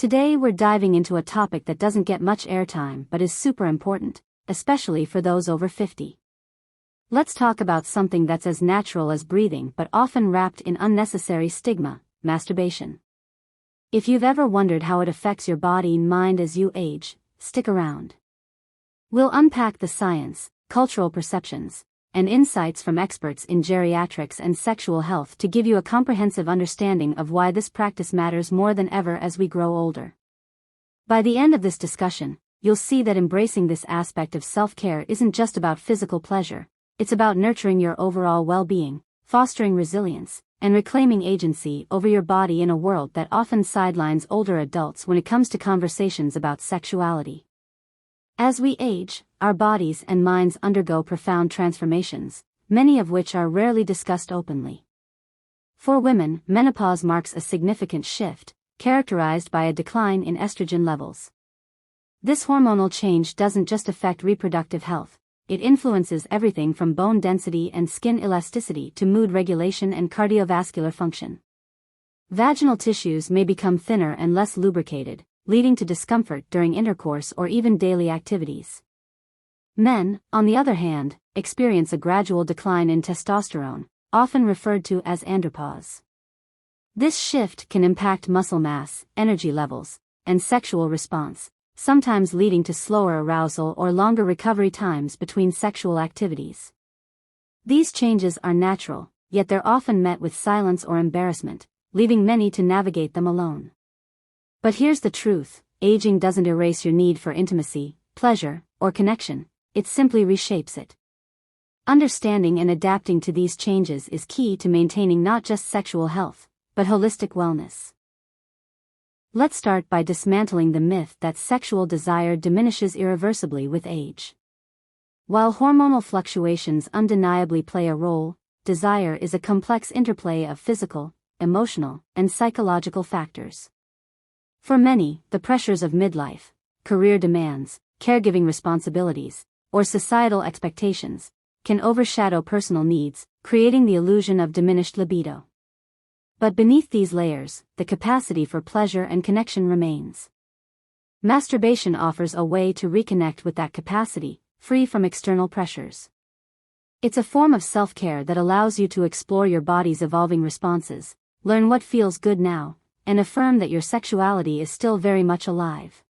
Today we're diving into a topic that doesn't get much airtime but is super important, especially for those over 50. Let's talk about something that's as natural as breathing but often wrapped in unnecessary stigma: masturbation. If you've ever wondered how it affects your body and mind as you age, stick around. We'll unpack the science, cultural perceptions, and insights from experts in geriatrics and sexual health to give you a comprehensive understanding of why this practice matters more than ever as we grow older. By the end of this discussion, you'll see that embracing this aspect of self-care isn't just about physical pleasure, it's about nurturing your overall well-being, fostering resilience, and reclaiming agency over your body in a world that often sidelines older adults when it comes to conversations about sexuality. As we age, our bodies and minds undergo profound transformations, many of which are rarely discussed openly. For women, menopause marks a significant shift, characterized by a decline in estrogen levels. This hormonal change doesn't just affect reproductive health, it influences everything from bone density and skin elasticity to mood regulation and cardiovascular function. Vaginal tissues may become thinner and less lubricated, leading to discomfort during intercourse or even daily activities. Men, on the other hand, experience a gradual decline in testosterone, often referred to as andropause. This shift can impact muscle mass, energy levels, and sexual response, sometimes leading to slower arousal or longer recovery times between sexual activities. These changes are natural, yet they're often met with silence or embarrassment, leaving many to navigate them alone. But here's the truth: aging doesn't erase your need for intimacy, pleasure, or connection, it simply reshapes it. Understanding and adapting to these changes is key to maintaining not just sexual health, but holistic wellness. Let's start by dismantling the myth that sexual desire diminishes irreversibly with age. While hormonal fluctuations undeniably play a role, desire is a complex interplay of physical, emotional, and psychological factors. For many, the pressures of midlife, career demands, caregiving responsibilities, or societal expectations can overshadow personal needs, creating the illusion of diminished libido. But beneath these layers, the capacity for pleasure and connection remains. Masturbation offers a way to reconnect with that capacity, free from external pressures. It's a form of self-care that allows you to explore your body's evolving responses, learn what feels good now, and affirm that your sexuality is still very much alive.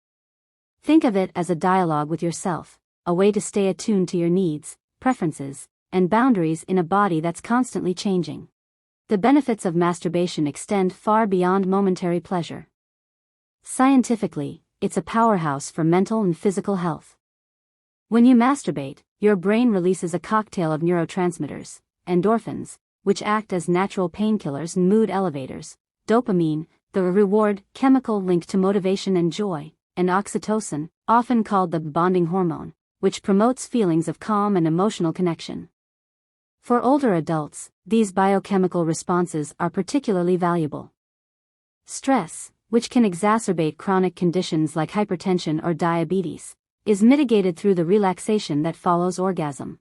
Think of it as a dialogue with yourself, a way to stay attuned to your needs, preferences, and boundaries in a body that's constantly changing. The benefits of masturbation extend far beyond momentary pleasure. Scientifically, it's a powerhouse for mental and physical health. When you masturbate, your brain releases a cocktail of neurotransmitters, endorphins, which act as natural painkillers and mood elevators, dopamine, the reward chemical linked to motivation and joy, and oxytocin, often called the bonding hormone, which promotes feelings of calm and emotional connection. For older adults, these biochemical responses are particularly valuable. Stress, which can exacerbate chronic conditions like hypertension or diabetes, is mitigated through the relaxation that follows orgasm.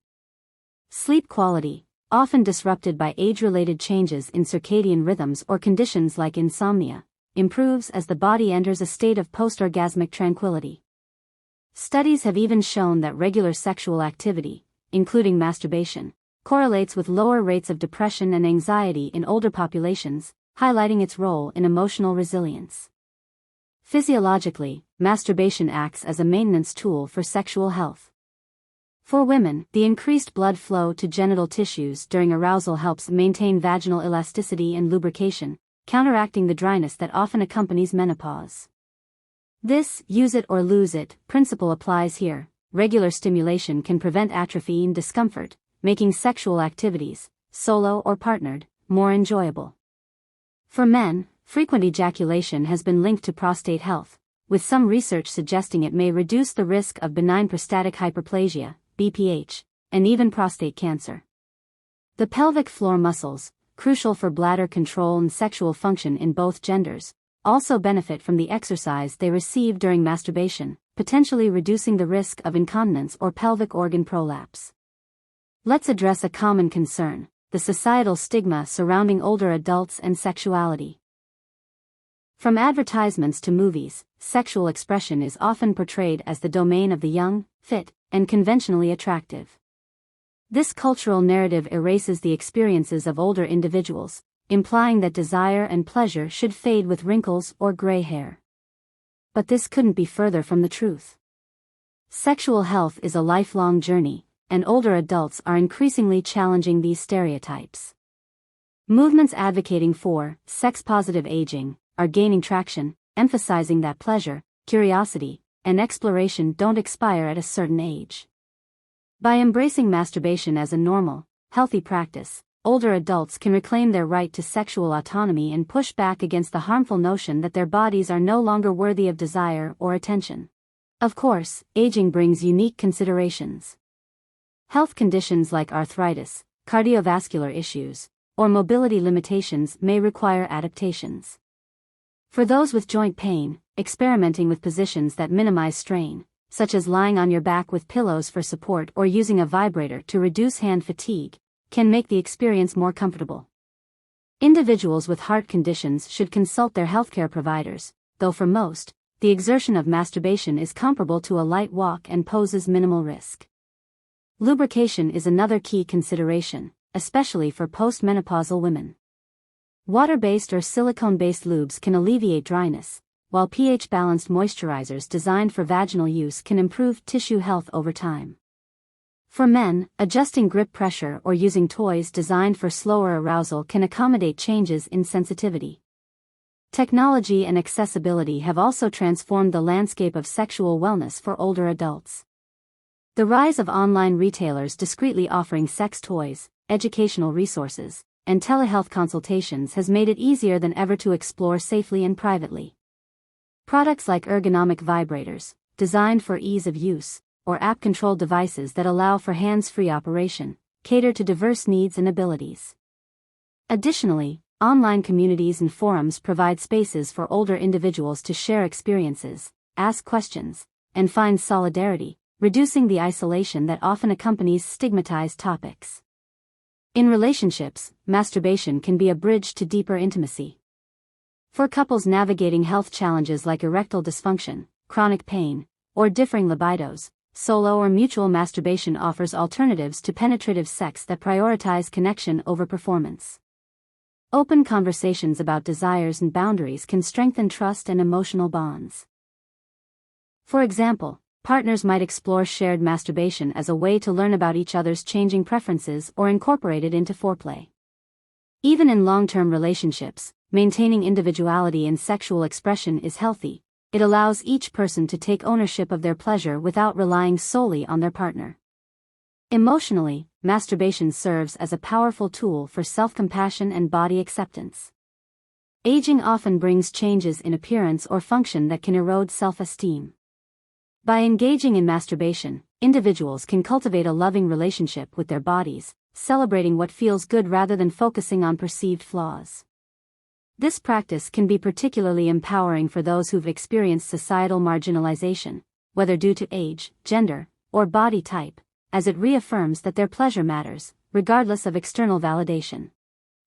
Sleep quality, often disrupted by age-related changes in circadian rhythms or conditions like insomnia, improves as the body enters a state of post-orgasmic tranquility. Studies have even shown that regular sexual activity, including masturbation, correlates with lower rates of depression and anxiety in older populations, highlighting its role in emotional resilience. Physiologically, masturbation acts as a maintenance tool for sexual health. For women, the increased blood flow to genital tissues during arousal helps maintain vaginal elasticity and lubrication, counteracting the dryness that often accompanies menopause. This use it or lose it principle applies here. Regular stimulation can prevent atrophy and discomfort, making sexual activities, solo or partnered, more enjoyable. For men, frequent ejaculation has been linked to prostate health, with some research suggesting it may reduce the risk of benign prostatic hyperplasia, BPH, and even prostate cancer. The pelvic floor muscles, crucial for bladder control and sexual function in both genders, also benefit from the exercise they receive during masturbation, potentially reducing the risk of incontinence or pelvic organ prolapse. Let's address a common concern: the societal stigma surrounding older adults and sexuality. From advertisements to movies, sexual expression is often portrayed as the domain of the young, fit, and conventionally attractive. This cultural narrative erases the experiences of older individuals, implying that desire and pleasure should fade with wrinkles or gray hair. But this couldn't be further from the truth. Sexual health is a lifelong journey, and older adults are increasingly challenging these stereotypes. Movements advocating for sex-positive aging are gaining traction, emphasizing that pleasure, curiosity, and exploration don't expire at a certain age. By embracing masturbation as a normal, healthy practice, older adults can reclaim their right to sexual autonomy and push back against the harmful notion that their bodies are no longer worthy of desire or attention. Of course, aging brings unique considerations. Health conditions like arthritis, cardiovascular issues, or mobility limitations may require adaptations. For those with joint pain, experimenting with positions that minimize strain, such as lying on your back with pillows for support or using a vibrator to reduce hand fatigue, can make the experience more comfortable. Individuals with heart conditions should consult their healthcare providers, though for most, the exertion of masturbation is comparable to a light walk and poses minimal risk. Lubrication is another key consideration, especially for postmenopausal women. Water-based or silicone-based lubes can alleviate dryness, while pH-balanced moisturizers designed for vaginal use can improve tissue health over time. For men, adjusting grip pressure or using toys designed for slower arousal can accommodate changes in sensitivity. Technology and accessibility have also transformed the landscape of sexual wellness for older adults. The rise of online retailers discreetly offering sex toys, educational resources, and telehealth consultations has made it easier than ever to explore safely and privately. Products like ergonomic vibrators, designed for ease of use, or app-controlled devices that allow for hands-free operation, cater to diverse needs and abilities. Additionally, online communities and forums provide spaces for older individuals to share experiences, ask questions, and find solidarity, reducing the isolation that often accompanies stigmatized topics. In relationships, masturbation can be a bridge to deeper intimacy. For couples navigating health challenges like erectile dysfunction, chronic pain, or differing libidos, solo or mutual masturbation offers alternatives to penetrative sex that prioritize connection over performance. Open conversations about desires and boundaries can strengthen trust and emotional bonds. For example, partners might explore shared masturbation as a way to learn about each other's changing preferences or incorporate it into foreplay. Even in long-term relationships, maintaining individuality in sexual expression is healthy. It allows each person to take ownership of their pleasure without relying solely on their partner. Emotionally, masturbation serves as a powerful tool for self-compassion and body acceptance. Aging often brings changes in appearance or function that can erode self-esteem. By engaging in masturbation, individuals can cultivate a loving relationship with their bodies, celebrating what feels good rather than focusing on perceived flaws. This practice can be particularly empowering for those who've experienced societal marginalization, whether due to age, gender, or body type, as it reaffirms that their pleasure matters, regardless of external validation.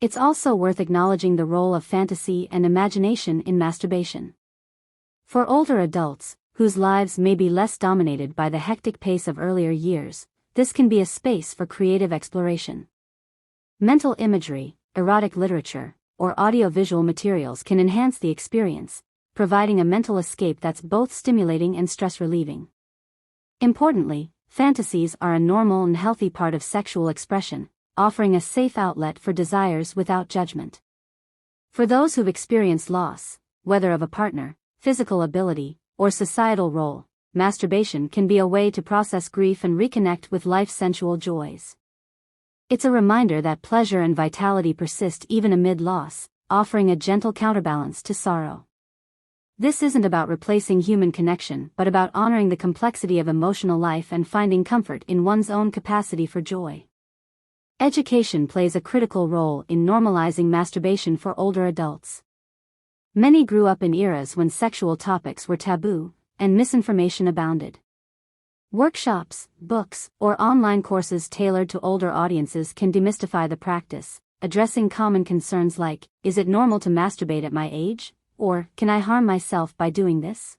It's also worth acknowledging the role of fantasy and imagination in masturbation. For older adults, whose lives may be less dominated by the hectic pace of earlier years, this can be a space for creative exploration. Mental imagery, erotic literature, or audiovisual materials can enhance the experience, providing a mental escape that's both stimulating and stress-relieving. Importantly, fantasies are a normal and healthy part of sexual expression, offering a safe outlet for desires without judgment. For those who've experienced loss, whether of a partner, physical ability, or societal role, masturbation can be a way to process grief and reconnect with life's sensual joys. It's a reminder that pleasure and vitality persist even amid loss, offering a gentle counterbalance to sorrow. This isn't about replacing human connection but about honoring the complexity of emotional life and finding comfort in one's own capacity for joy. Education plays a critical role in normalizing masturbation for older adults. Many grew up in eras when sexual topics were taboo, and misinformation abounded. Workshops, books, or online courses tailored to older audiences can demystify the practice, addressing common concerns like, is it normal to masturbate at my age? Or, can I harm myself by doing this?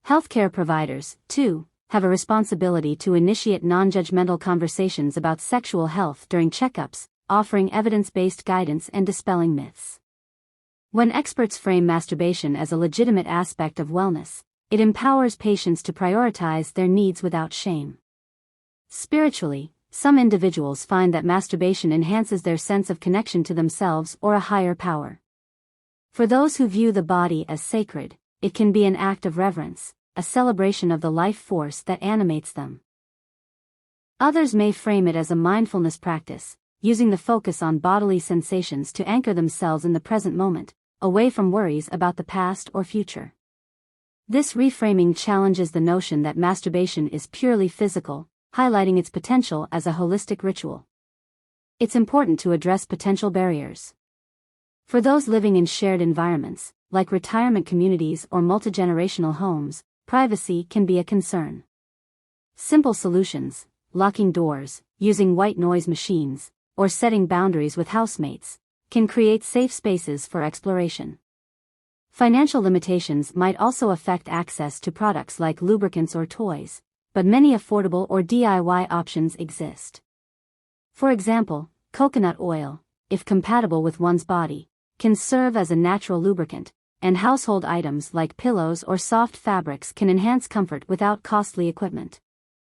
Healthcare providers, too, have a responsibility to initiate non-judgmental conversations about sexual health during checkups, offering evidence-based guidance and dispelling myths. When experts frame masturbation as a legitimate aspect of wellness, it empowers patients to prioritize their needs without shame. Spiritually, some individuals find that masturbation enhances their sense of connection to themselves or a higher power. For those who view the body as sacred, it can be an act of reverence, a celebration of the life force that animates them. Others may frame it as a mindfulness practice, using the focus on bodily sensations to anchor themselves in the present moment, away from worries about the past or future. This reframing challenges the notion that masturbation is purely physical, highlighting its potential as a holistic ritual. It's important to address potential barriers. For those living in shared environments, like retirement communities or multi-generational homes, privacy can be a concern. Simple solutions, locking doors, using white noise machines, or setting boundaries with housemates, can create safe spaces for exploration. Financial limitations might also affect access to products like lubricants or toys, but many affordable or DIY options exist. For example, coconut oil, if compatible with one's body, can serve as a natural lubricant, and household items like pillows or soft fabrics can enhance comfort without costly equipment.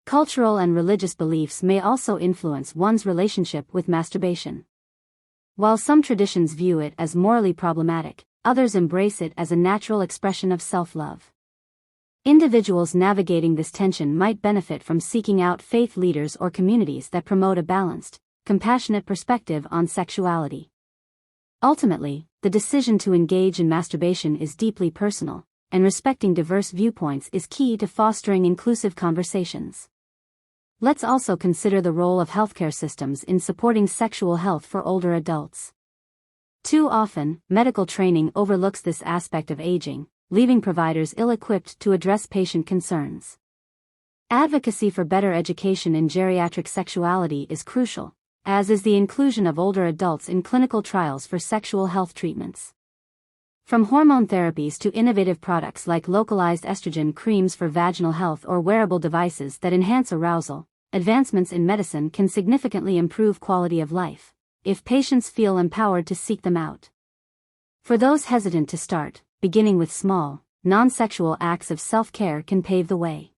Cultural and religious beliefs may also influence one's relationship with masturbation. While some traditions view it as morally problematic, others embrace it as a natural expression of self-love. Individuals navigating this tension might benefit from seeking out faith leaders or communities that promote a balanced, compassionate perspective on sexuality. Ultimately, the decision to engage in masturbation is deeply personal, and respecting diverse viewpoints is key to fostering inclusive conversations. Let's also consider the role of healthcare systems in supporting sexual health for older adults. Too often, medical training overlooks this aspect of aging, leaving providers ill-equipped to address patient concerns. Advocacy for better education in geriatric sexuality is crucial, as is the inclusion of older adults in clinical trials for sexual health treatments. From hormone therapies to innovative products like localized estrogen creams for vaginal health or wearable devices that enhance arousal, advancements in medicine can significantly improve quality of life, if patients feel empowered to seek them out. For those hesitant to start, beginning with small, non-sexual acts of self-care can pave the way.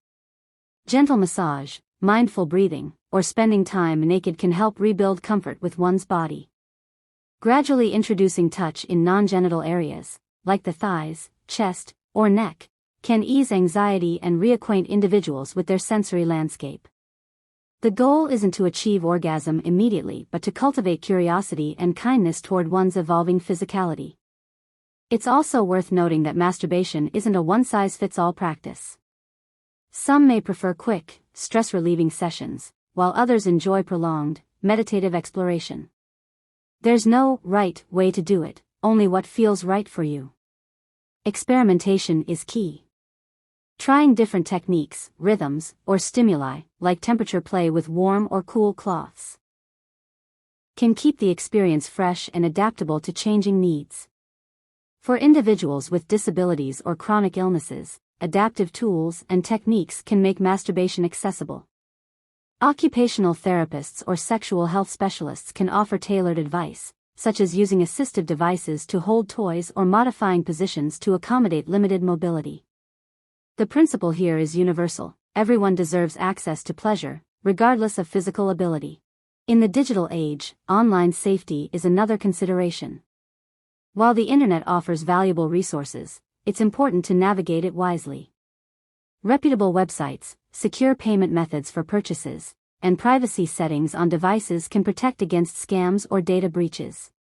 Gentle massage, mindful breathing, or spending time naked can help rebuild comfort with one's body. Gradually introducing touch in non-genital areas, like the thighs, chest, or neck, can ease anxiety and reacquaint individuals with their sensory landscape. The goal isn't to achieve orgasm immediately but to cultivate curiosity and kindness toward one's evolving physicality. It's also worth noting that masturbation isn't a one-size-fits-all practice. Some may prefer quick, stress-relieving sessions, while others enjoy prolonged, meditative exploration. There's no right way to do it, only what feels right for you. Experimentation is key. Trying different techniques, rhythms, or stimuli, like temperature play with warm or cool cloths, can keep the experience fresh and adaptable to changing needs. For individuals with disabilities or chronic illnesses, adaptive tools and techniques can make masturbation accessible. Occupational therapists or sexual health specialists can offer tailored advice, such as using assistive devices to hold toys or modifying positions to accommodate limited mobility. The principle here is universal: everyone deserves access to pleasure, regardless of physical ability. In the digital age, online safety is another consideration. While the internet offers valuable resources, it's important to navigate it wisely. Reputable websites, secure payment methods for purchases, and privacy settings on devices can protect against scams or data breaches.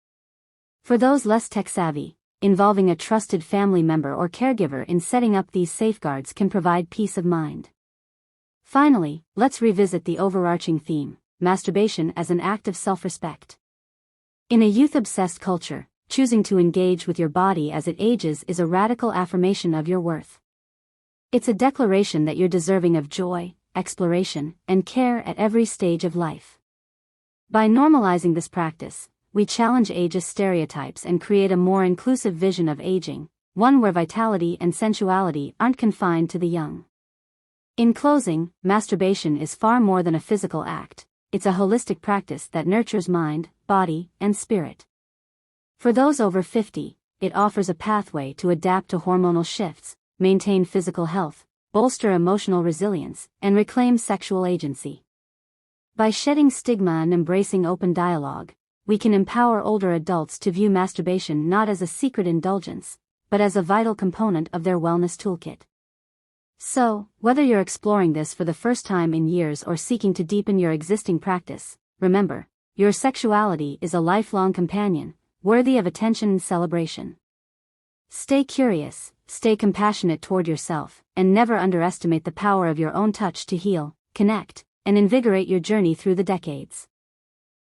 For those less tech-savvy, involving a trusted family member or caregiver in setting up these safeguards can provide peace of mind. Finally, let's revisit the overarching theme: masturbation as an act of self-respect. In a youth-obsessed culture, choosing to engage with your body as it ages is a radical affirmation of your worth. It's a declaration that you're deserving of joy, exploration, and care at every stage of life. By normalizing this practice, we challenge ageist stereotypes and create a more inclusive vision of aging, one where vitality and sensuality aren't confined to the young. In closing, masturbation is far more than a physical act. It's a holistic practice that nurtures mind, body, and spirit. For those over 50, it offers a pathway to adapt to hormonal shifts, maintain physical health, bolster emotional resilience, and reclaim sexual agency. By shedding stigma and embracing open dialogue, we can empower older adults to view masturbation not as a secret indulgence, but as a vital component of their wellness toolkit. So, whether you're exploring this for the first time in years or seeking to deepen your existing practice, remember, your sexuality is a lifelong companion, worthy of attention and celebration. Stay curious, stay compassionate toward yourself, and never underestimate the power of your own touch to heal, connect, and invigorate your journey through the decades.